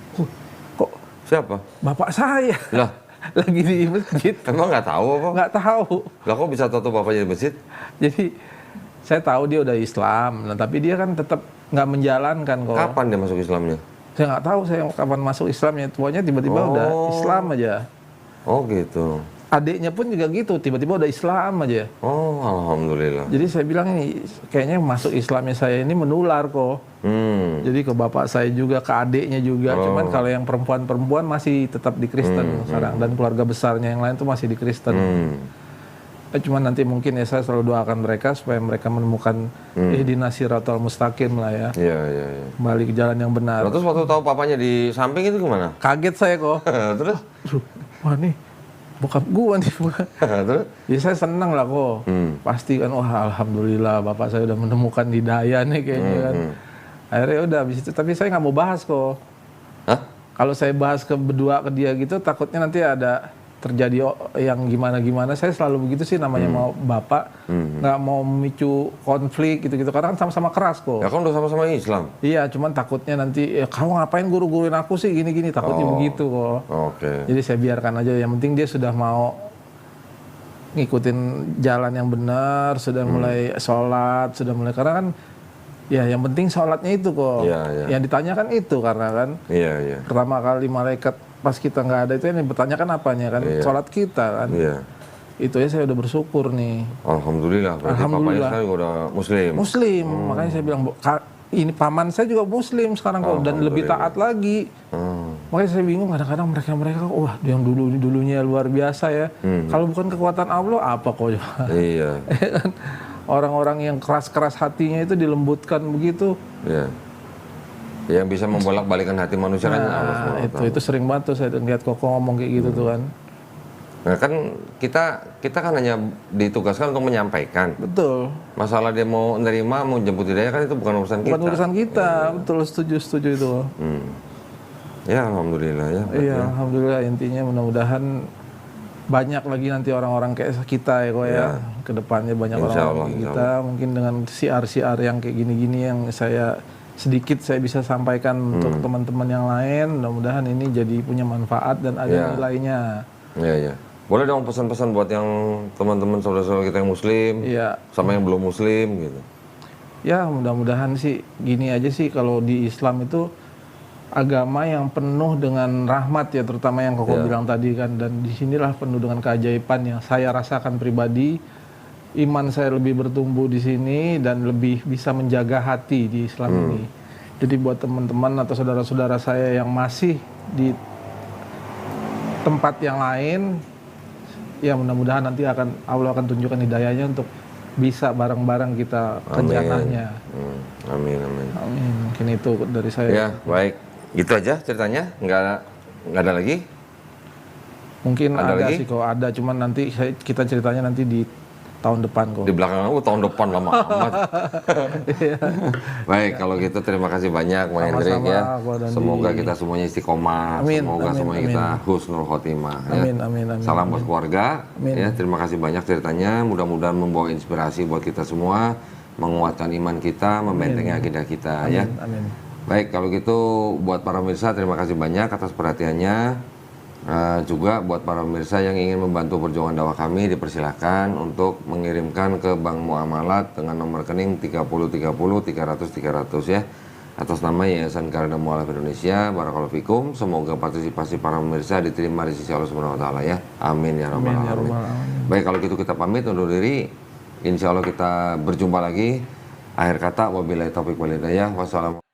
kok siapa? bapak saya Lah, lagi di masjid. emang nggak tahu apa? Nggak tahu. Lah kok bisa tahu bapaknya di masjid? Jadi saya tahu dia udah Islam, nah, tapi dia kan tetap nggak menjalankan kok. Kapan dia masuk Islamnya? Saya nggak tahu saya kapan masuk Islamnya. Tuanya tiba-tiba udah Islam aja. Oh gitu. Adiknya pun juga gitu, tiba-tiba udah Islam aja. Oh, alhamdulillah. Jadi saya bilang ini kayaknya masuk Islamnya saya ini menular kok. Jadi ke bapak saya juga, ke adiknya juga. Cuman kalau yang perempuan-perempuan masih tetap di Kristen sekarang dan keluarga besarnya yang lain tuh masih di Kristen. Cuman nanti mungkin ya saya selalu doakan mereka supaya mereka menemukan ihdinas siratal mustaqim lah ya. Iya. Kembali ke jalan yang benar. Terus waktu tahu papanya di samping itu gimana? Kaget saya kok. Terus? Wah nih bokap gua nih. Terus? Ya saya senang lah kok. Pasti kan wah alhamdulillah bapak saya udah menemukan hidayah nih kayaknya kan. Akhirnya udah habis itu tapi saya nggak mau bahas kok. Hah? Kalau saya bahas berdua ke dia gitu takutnya nanti ada terjadi yang gimana-gimana. Saya selalu begitu sih namanya mau bapak nggak mau memicu konflik gitu-gitu karena kan sama-sama keras kok. Ya kan udah sama-sama Islam. Iya, cuman takutnya nanti kamu ngapain guru-guruin aku sih gini-gini, takutnya begitu kok. Oke. Jadi saya biarkan aja, yang penting dia sudah mau ngikutin jalan yang benar, sudah mulai sholat, sudah mulai karena kan ya yang penting sholatnya itu kok. Iya. Yang ditanyakan itu karena kan Iya. pertama kali malaikat pas kita nggak ada itu yang dipertanyakan apanya kan, sholat kita kan. Iya. Itu ya saya udah bersyukur nih. Alhamdulillah. Berarti papanya sekarang udah Muslim. Muslim, makanya saya bilang ini paman saya juga Muslim sekarang kok dan lebih taat lagi. Makanya saya bingung kadang-kadang mereka wah yang dulunya luar biasa ya. Kalau bukan kekuatan Allah apa kok? Iya. Orang-orang yang keras-keras hatinya itu dilembutkan begitu. Iya. Yang bisa membolak-balikan hati manusia kan Allah SWT. Itu sering banget tuh saya lihat Koko ngomong kayak gitu tuh kan. Nah kan kita kan hanya ditugaskan untuk menyampaikan. Betul. Masalah dia mau nerima, mau jemput hidayah kan itu bukan urusan kita. Bukan urusan kita, betul setuju itu. Ya alhamdulillah ya. Iya alhamdulillah intinya mudah-mudahan banyak lagi nanti orang-orang kayak kita ya kok ya. Kedepannya banyak orang kayak kita mungkin dengan siar-siar yang kayak gini-gini yang saya bisa sampaikan untuk teman-teman yang lain. Mudah-mudahan ini jadi punya manfaat dan ada nilainya. Iya. Boleh dong pesan-pesan buat yang teman-teman saudara-saudara kita yang Muslim, sama yang belum Muslim gitu. Ya mudah-mudahan sih gini aja sih kalau di Islam itu agama yang penuh dengan rahmat ya, terutama yang Koko bilang tadi kan, dan disinilah penuh dengan keajaiban yang saya rasakan pribadi. Iman saya lebih bertumbuh di sini dan lebih bisa menjaga hati di Islam ini. Jadi buat teman-teman atau saudara-saudara saya yang masih di tempat yang lain, ya mudah-mudahan nanti Allah akan tunjukkan hidayahnya untuk bisa bareng-bareng kita ke jannahnya. Amin. Mungkin itu dari saya. Ya baik, gitu aja ceritanya, nggak ada lagi? Mungkin ada lagi? sih kok ada, cuman nanti kita ceritanya nanti di tahun depan kok. Di belakang tahun depan lama amat. Baik, kalau gitu terima kasih banyak Bang Hendrik ya. Semoga kita semuanya istiqomah, semoga semuanya kita husnul khotimah. Amin. Salam buat keluarga. Ya, terima kasih banyak ceritanya. Mudah-mudahan membawa inspirasi buat kita semua, menguatkan iman kita, membentengi akidah kita ya. Amin. Baik, kalau gitu buat para pemirsa terima kasih banyak atas perhatiannya. Juga buat para pemirsa yang ingin membantu perjuangan dakwah kami dipersilahkan untuk mengirimkan ke Bank Muamalat dengan nomor rekening 3030 300 ya atas nama Yayasan Karina Mualaf Indonesia. Barakallahu fikum. Semoga partisipasi para pemirsa diterima di sisi Allah Subhanahu wa taala ya. Amin ya rabbal alamin. Baik, kalau gitu kita pamit undur diri. Insya Allah kita berjumpa lagi. Akhir kata wabillahi taufiq wal hidayah. Wassalamualaikum.